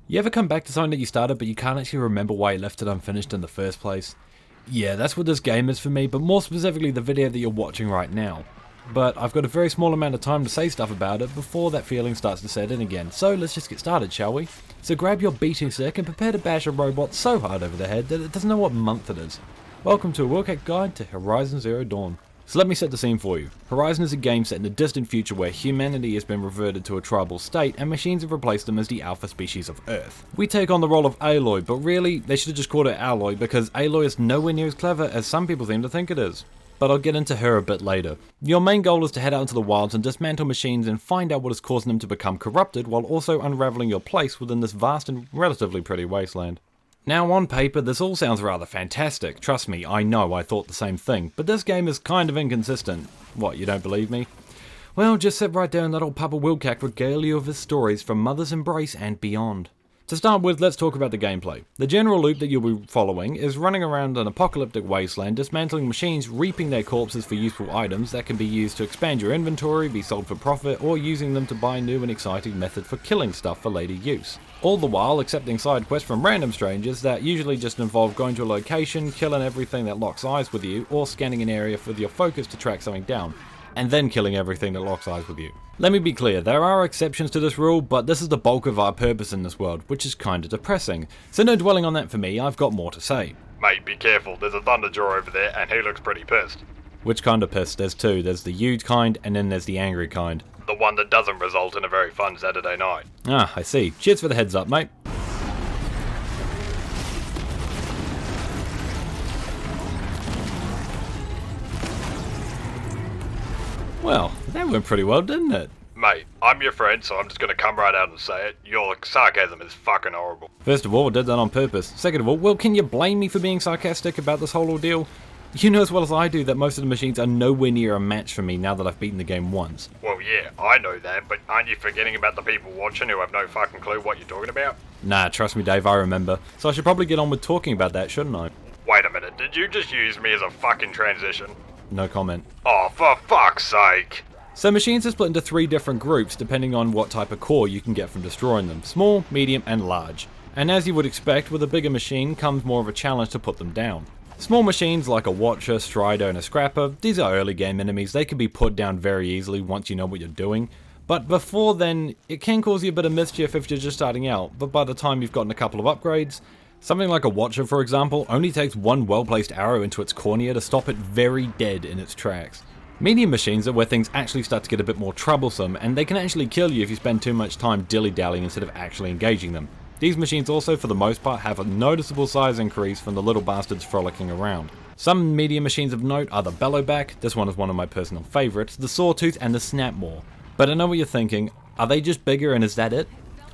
You ever come back to something that you started but you can't actually remember why you left it unfinished in the first place? Yeah, that's what this game is for me, but more specifically the video that you're watching right now. But I've got a very small amount of time to say stuff about it before that feeling starts to set in again, so let's just get started, shall we? So grab your beating stick and prepare to bash a robot so hard over the head that it doesn't know what month it is. Welcome to a Willkak guide to Horizon Zero Dawn. So let me set the scene for you. Horizon is a game set in the distant future where humanity has been reverted to a tribal state and machines have replaced them as the alpha species of Earth. We take on the role of Aloy, but really, they should have just called it Alloy because Aloy is nowhere near as clever as some people seem to think it is. But I'll get into her a bit later. Your main goal is to head out into the wilds and dismantle machines and find out what is causing them to become corrupted while also unraveling your place within this vast and relatively pretty wasteland. Now on paper this all sounds rather fantastic, trust me, I know I thought the same thing, but this game is kind of inconsistent. What, you don't believe me? Well, just sit right there and let old Papa Willkak regale you of his stories from Mother's Embrace and beyond. To start with, let's talk about the gameplay. The general loop that you'll be following is running around an apocalyptic wasteland, dismantling machines, reaping their corpses for useful items that can be used to expand your inventory, be sold for profit, or using them to buy new and exciting method for killing stuff for later use. All the while accepting side quests from random strangers that usually just involve going to a location, killing everything that locks eyes with you, or scanning an area with your focus to track something down, and then killing everything that locks eyes with you. Let me be clear, there are exceptions to this rule, but this is the bulk of our purpose in this world, which is kinda depressing. So no dwelling on that for me, I've got more to say. Mate, be careful, there's a Thunderjaw over there and he looks pretty pissed. Which kind of pissed? There's two, there's the huge kind and then there's the angry kind. The one that doesn't result in a very fun Saturday night. Ah, I see. Cheers for the heads up, mate. Well, that went pretty well, didn't it? Mate, I'm your friend, so I'm just gonna come right out and say it. Your sarcasm is fucking horrible. First of all, I did that on purpose. Second of all, well, can you blame me for being sarcastic about this whole ordeal? You know as well as I do that most of the machines are nowhere near a match for me now that I've beaten the game once. Well, yeah, I know that, but aren't you forgetting about the people watching who have no fucking clue what you're talking about? Nah, trust me Dave, I remember. So I should probably get on with talking about that, shouldn't I? Wait a minute, did you just use me as a fucking transition? No comment. Oh, for fuck's sake! So machines are split into three different groups depending on what type of core you can get from destroying them. Small, medium and large. And as you would expect, with a bigger machine comes more of a challenge to put them down. Small machines like a Watcher, Strider and a Scrapper, these are early game enemies, they can be put down very easily once you know what you're doing. But before then, it can cause you a bit of mischief if you're just starting out, but by the time you've gotten a couple of upgrades, something like a Watcher for example, only takes one well-placed arrow into its cornea to stop it very dead in its tracks. Medium machines are where things actually start to get a bit more troublesome, and they can actually kill you if you spend too much time dilly-dallying instead of actually engaging them. These machines also, for the most part, have a noticeable size increase from the little bastards frolicking around. Some medium machines of note are the Bellowback, this one is one of my personal favourites, the Sawtooth and the Snapmaw. But I know what you're thinking, are they just bigger and is that it?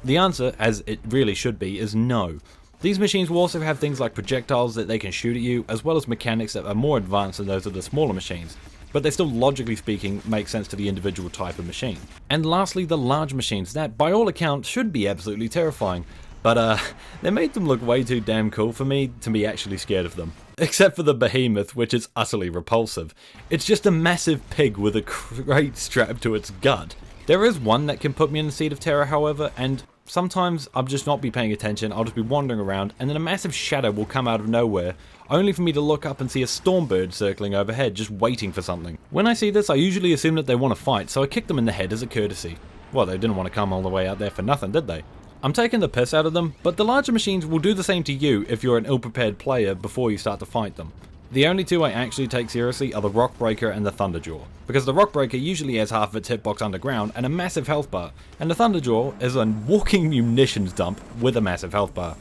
The answer, as it really should be, is no. These machines will also have things like projectiles that they can shoot at you, as well as mechanics that are more advanced than those of the smaller machines. But they still, logically speaking, make sense to the individual type of machine. And lastly, the large machines that, by all accounts, should be absolutely terrifying. But they made them look way too damn cool for me to be actually scared of them. Except for the Behemoth, which is utterly repulsive. It's just a massive pig with a crate strapped to its gut. There is one that can put me in the seat of terror, however, and sometimes I'll just not be paying attention, I'll just be wandering around, and then a massive shadow will come out of nowhere, only for me to look up and see a Stormbird circling overhead, just waiting for something. When I see this, I usually assume that they want to fight, so I kick them in the head as a courtesy. Well, they didn't want to come all the way out there for nothing, did they? I'm taking the piss out of them, but the larger machines will do the same to you if you're an ill-prepared player before you start to fight them. The only two I actually take seriously are the Rockbreaker and the Thunderjaw, because the Rockbreaker usually has half of its hitbox underground and a massive health bar, and the Thunderjaw is a walking munitions dump with a massive health bar.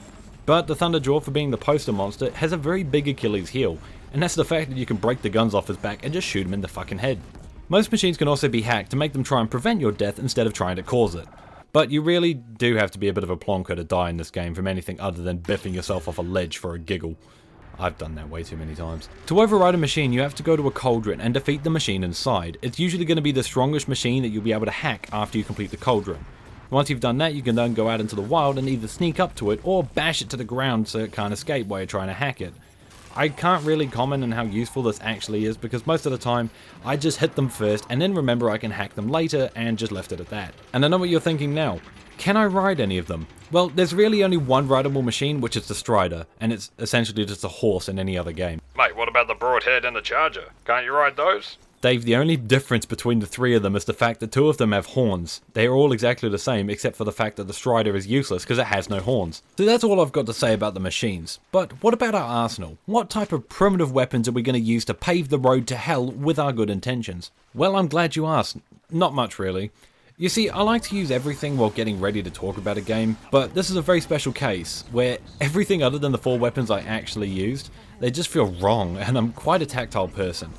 But the Thunderjaw, for being the poster monster, has a very big Achilles heel, and that's the fact that you can break the guns off his back and just shoot him in the fucking head. Most machines can also be hacked to make them try and prevent your death instead of trying to cause it. But you really do have to be a bit of a plonker to die in this game from anything other than biffing yourself off a ledge for a giggle. I've done that way too many times. To override a machine, you have to go to a cauldron and defeat the machine inside. It's usually going to be the strongest machine that you'll be able to hack after you complete the cauldron. Once you've done that, you can then go out into the wild and either sneak up to it or bash it to the ground so it can't escape while you're trying to hack it. I can't really comment on how useful this actually is because most of the time I just hit them first and then remember I can hack them later and just left it at that. And I know what you're thinking now. Can I ride any of them? Well, there's really only one rideable machine, which is the Strider, and it's essentially just a horse in any other game. Mate, what about the Broadhead and the Charger? Can't you ride those? Dave, the only difference between the three of them is the fact that two of them have horns. They are all exactly the same, except for the fact that the Strider is useless because it has no horns. So that's all I've got to say about the machines. But what about our arsenal? What type of primitive weapons are we going to use to pave the road to hell with our good intentions? Well, I'm glad you asked. Not much, really. You see, I like to use everything while getting ready to talk about a game, but this is a very special case, where everything other than the 4 weapons I actually used, they just feel wrong, and I'm quite a tactile person.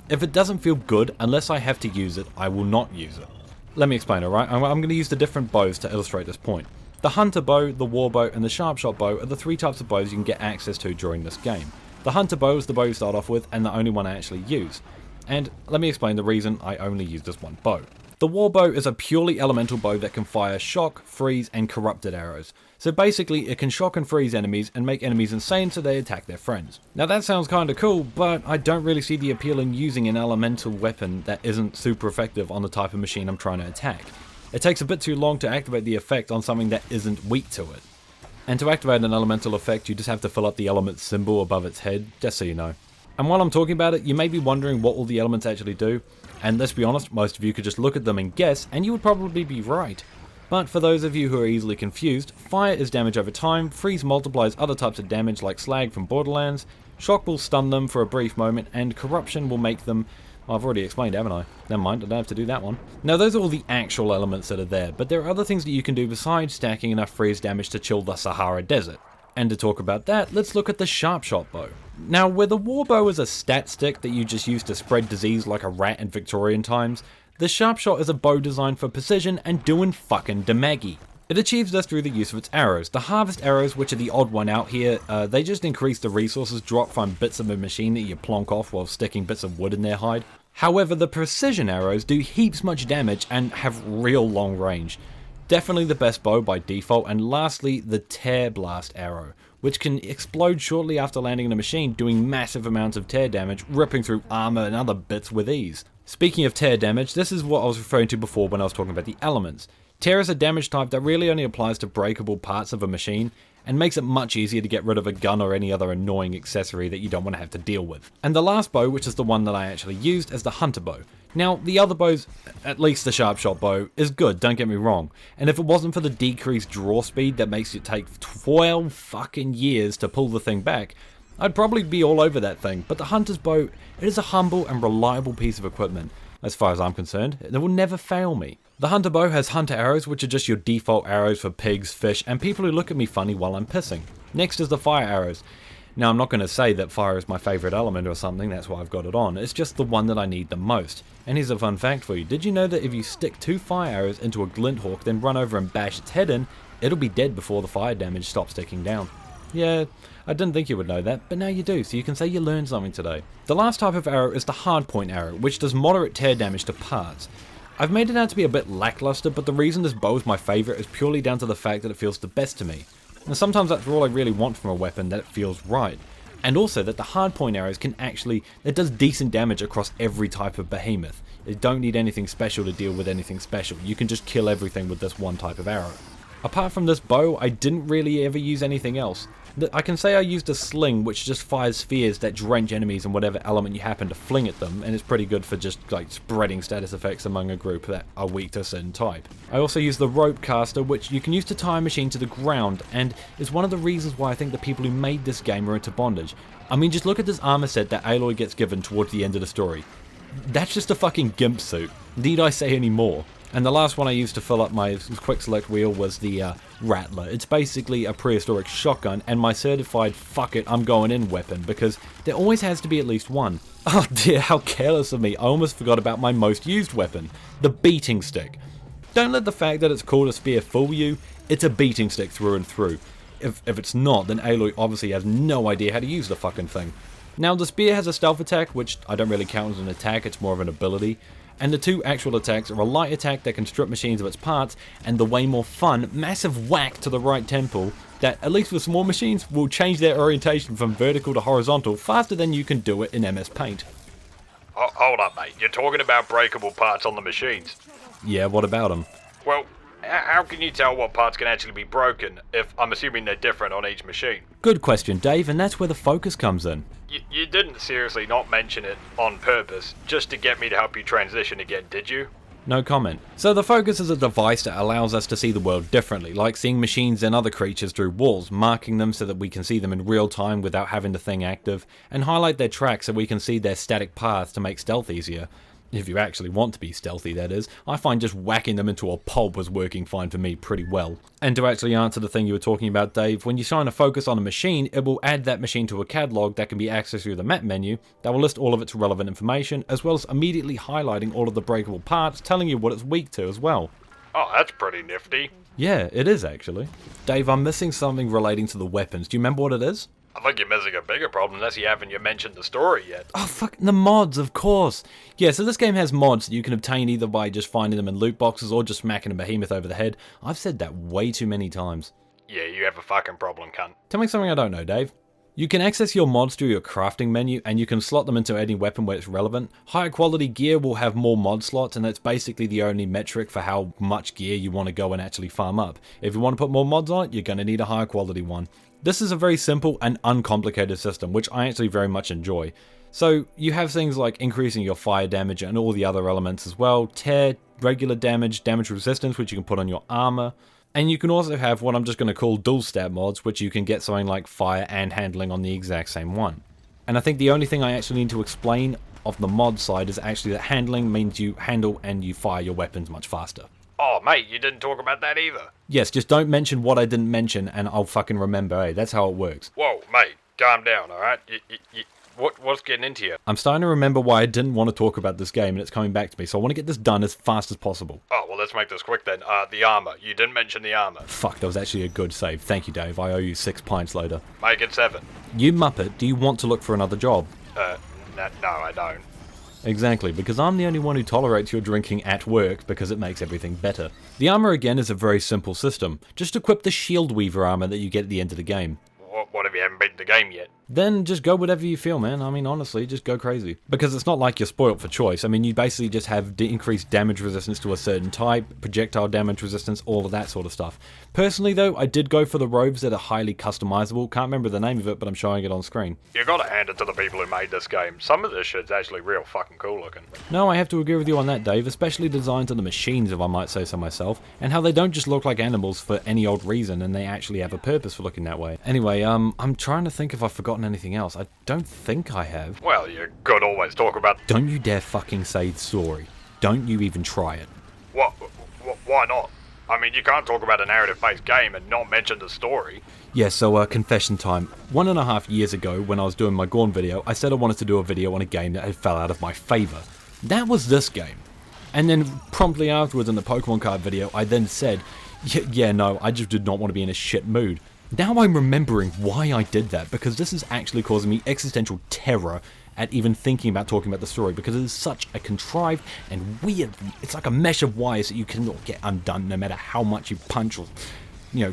If it doesn't feel good, unless I have to use it, I will not use it. Let me explain, alright? I'm going to use the different bows to illustrate this point. The hunter bow, the war bow, and the sharp shot bow are the 3 types of bows you can get access to during this game. The hunter bow is the bow you start off with, and the only one I actually use. And let me explain the reason I only use this one bow. The war bow is a purely elemental bow that can fire shock, freeze, and corrupted arrows. So basically, it can shock and freeze enemies and make enemies insane so they attack their friends. Now that sounds kinda cool, but I don't really see the appeal in using an elemental weapon that isn't super effective on the type of machine I'm trying to attack. It takes a bit too long to activate the effect on something that isn't weak to it. And to activate an elemental effect, you just have to fill up the element symbol above its head, just so you know. And while I'm talking about it, you may be wondering what all the elements actually do, and let's be honest, most of you could just look at them and guess, and you would probably be right. But for those of you who are easily confused, fire is damage over time, freeze multiplies other types of damage like slag from Borderlands, shock will stun them for a brief moment, and corruption will make them... Oh, I've already explained, haven't I? Never mind, I don't have to do that one. Now those are all the actual elements that are there, but there are other things that you can do besides stacking enough freeze damage to chill the Sahara Desert. And to talk about that, let's look at the sharp shot bow. Now, where the war bow is a stat stick that you just use to spread disease like a rat in Victorian times, the sharp shot is a bow designed for precision and doing fucking damage. It achieves this through the use of its arrows. The harvest arrows, which are the odd one out here, they just increase the resources dropped from bits of a machine that you plonk off while sticking bits of wood in their hide. However, the precision arrows do heaps much damage and have real long range. Definitely the best bow by default, and lastly, the Tear Blast arrow, which can explode shortly after landing in a machine, doing massive amounts of tear damage, ripping through armor and other bits with ease. Speaking of tear damage, this is what I was referring to before when I was talking about the elements. Tear is a damage type that really only applies to breakable parts of a machine, and makes it much easier to get rid of a gun or any other annoying accessory that you don't want to have to deal with. And the last bow, which is the one that I actually used, is the hunter bow. Now, the other bows, at least the sharp shot bow, is good, don't get me wrong. And if it wasn't for the decreased draw speed that makes it take 12 fucking years to pull the thing back, I'd probably be all over that thing. But the hunter's bow, it is a humble and reliable piece of equipment. As far as I'm concerned, it will never fail me. The hunter bow has hunter arrows, which are just your default arrows for pigs, fish, and people who look at me funny while I'm pissing. Next is the fire arrows. Now, I'm not going to say that fire is my favourite element or something, that's why I've got it on. It's just the one that I need the most. And here's a fun fact for you. Did you know that if you stick 2 fire arrows into a glint hawk, then run over and bash its head in, it'll be dead before the fire damage stops ticking down? Yeah, I didn't think you would know that, but now you do, so you can say you learned something today. The last type of arrow is the hardpoint arrow, which does moderate tear damage to parts. I've made it out to be a bit lackluster, but the reason this bow is my favourite is purely down to the fact that it feels the best to me. And sometimes that's all I really want from a weapon, that it feels right. And also that the hardpoint arrows can actually, it does decent damage across every type of behemoth. You don't need anything special to deal with anything special, you can just kill everything with this one type of arrow. Apart from this bow, I didn't really ever use anything else. I can say I used a sling which just fires spheres that drench enemies in whatever element you happen to fling at them, and it's pretty good for just like spreading status effects among a group that are weak to a certain type. I also use the rope caster, which you can use to tie a machine to the ground, and is one of the reasons why I think the people who made this game are into bondage. I mean, just look at this armor set that Aloy gets given towards the end of the story. That's just a fucking gimp suit. Need I say any more? And the last one I used to fill up my quick select wheel was the Rattler. It's basically a prehistoric shotgun and my certified fuck it, I'm going in weapon, because there always has to be at least one. Oh dear, how careless of me, I almost forgot about my most used weapon, the beating stick. Don't let the fact that it's called a spear fool you, it's a beating stick through and through. If it's not, then Aloy obviously has no idea how to use the fucking thing. Now the spear has a stealth attack, which I don't really count as an attack, it's more of an ability. And the 2 actual attacks are a light attack that can strip machines of its parts, and the way more fun, massive whack to the right temple that, at least with small machines, will change their orientation from vertical to horizontal faster than you can do it in MS Paint. Hold up, mate. You're talking about breakable parts on the machines. Yeah, what about them? Well, How can you tell what parts can actually be broken if I'm assuming they're different on each machine? Good question, Dave, and that's where the focus comes in. You didn't seriously not mention it on purpose just to get me to help you transition again, did you? No comment. So the focus is a device that allows us to see the world differently, like seeing machines and other creatures through walls, marking them so that we can see them in real time without having the thing active, and highlight their tracks so we can see their static paths to make stealth easier. If you actually want to be stealthy, that is. I find just whacking them into a pulp was working fine for me pretty well. And to actually answer the thing you were talking about, Dave, when you shine a focus on a machine, it will add that machine to a catalog that can be accessed through the map menu that will list all of its relevant information, as well as immediately highlighting all of the breakable parts, telling you what it's weak to as well. Oh, that's pretty nifty. Yeah, it is actually. Dave, I'm missing something relating to the weapons. Do you remember what it is? I think you're missing a bigger problem unless you haven't mentioned the story yet. Oh, fuck, the mods, of course. Yeah, so this game has mods that you can obtain either by just finding them in loot boxes or just smacking a behemoth over the head. I've said that way too many times. Yeah, you have a fucking problem, cunt. Tell me something I don't know, Dave. You can access your mods through your crafting menu, and you can slot them into any weapon where it's relevant. Higher quality gear will have more mod slots, and that's basically the only metric for how much gear you want to go and actually farm up. If you want to put more mods on it, you're going to need a higher quality one. This is a very simple and uncomplicated system, which I actually very much enjoy. So you have things like increasing your fire damage and all the other elements as well, tear, regular damage, damage resistance, which you can put on your armor. And you can also have what I'm just going to call dual stat mods, which you can get something like fire and handling on the exact same one. And I think the only thing I actually need to explain of the mod side is actually that handling means you handle and you fire your weapons much faster. Oh, mate, you didn't talk about that either. Yes, just don't mention what I didn't mention and I'll fucking remember, eh? That's how it works. Whoa, mate, calm down, alright? What's getting into you? I'm starting to remember why I didn't want to talk about this game and it's coming back to me, so I want to get this done as fast as possible. Oh, well, let's make this quick then. The armor. You didn't mention the armor. Fuck, that was actually a good save. Thank you, Dave. I owe you 6 pints later. Make it 7. You muppet, do you want to look for another job? No, I don't. Exactly, because I'm the only one who tolerates your drinking at work because it makes everything better. The armor again is a very simple system. Just equip the Shield Weaver armor that you get at the end of the game. What if you haven't beaten the game yet? Then just go whatever you feel, man. I mean, honestly, just go crazy. Because it's not like you're spoilt for choice. I mean, you basically just have increased damage resistance to a certain type, projectile damage resistance, all of that sort of stuff. Personally, though, I did go for the robes that are highly customizable. Can't remember the name of it, but I'm showing it on screen. You gotta hand it to the people who made this game. Some of this shit's actually real fucking cool looking. No, I have to agree with you on that, Dave, especially the designs of the machines, if I might say so myself, and how they don't just look like animals for any old reason, and they actually have a purpose for looking that way. Anyway, I'm trying to think if I've forgotten anything else. I don't think I have. Well, you could always talk about... Don't you dare fucking say story. Don't you even try it. What? Why not? I mean, you can't talk about a narrative-based game and not mention the story. Yeah, so confession time. 1.5 years ago, when I was doing my Gorn video, I said I wanted to do a video on a game that had fell out of my favour. That was this game. And then promptly afterwards in the Pokemon card video, I then said, yeah, no, I just did not want to be in a shit mood. Now I'm remembering why I did that, because this is actually causing me existential terror at even thinking about talking about the story, because it is such a contrived and weird, it's like a mesh of wires that you cannot get undone no matter how much you punch or,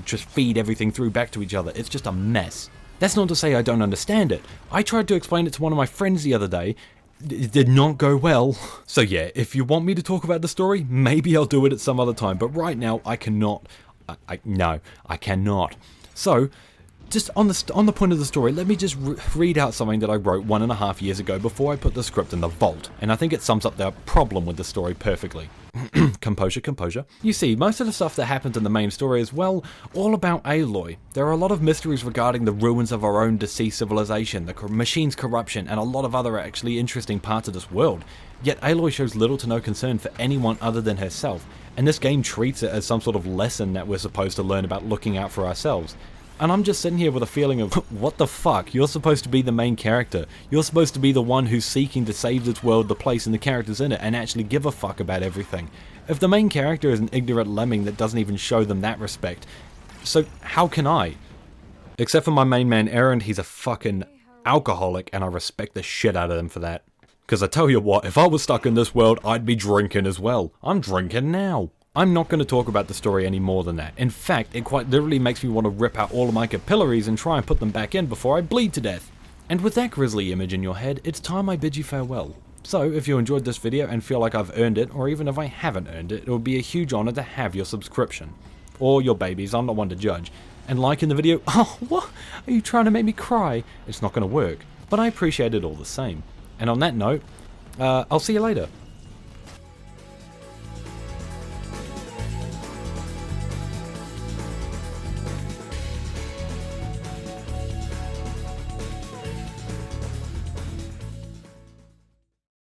just feed everything through back to each other. It's just a mess. That's not to say I don't understand it. I tried to explain it to one of my friends the other day. It did not go well. So yeah, if you want me to talk about the story, maybe I'll do it at some other time, but right now I cannot. No, I cannot. So, just on the point of the story, let me just read out something that I wrote 1.5 years ago before I put the script in the vault, and I think it sums up the problem with the story perfectly. Composure. You see, most of the stuff that happens in the main story is, well, all about Aloy. There are a lot of mysteries regarding the ruins of our own deceased civilization, the machine's corruption, and a lot of other actually interesting parts of this world. Yet Aloy shows little to no concern for anyone other than herself, and this game treats it as some sort of lesson that we're supposed to learn about looking out for ourselves. And I'm just sitting here with a feeling of, what the fuck? You're supposed to be the main character. You're supposed to be the one who's seeking to save this world, the place, and the characters in it, and actually give a fuck about everything. If the main character is an ignorant lemming that doesn't even show them that respect, so how can I? Except for my main man Aaron, he's a fucking alcoholic, and I respect the shit out of him for that. Because I tell you what, if I was stuck in this world, I'd be drinking as well. I'm drinking now. I'm not going to talk about the story any more than that. In fact, it quite literally makes me want to rip out all of my capillaries and try and put them back in before I bleed to death. And with that grisly image in your head, it's time I bid you farewell. So if you enjoyed this video and feel like I've earned it, or even if I haven't earned it, it would be a huge honor to have your subscription. Or your babies, I'm not one to judge. And liking the video, oh, what? Are you trying to make me cry? It's not going to work. But I appreciate it all the same. And on that note, I'll see you later.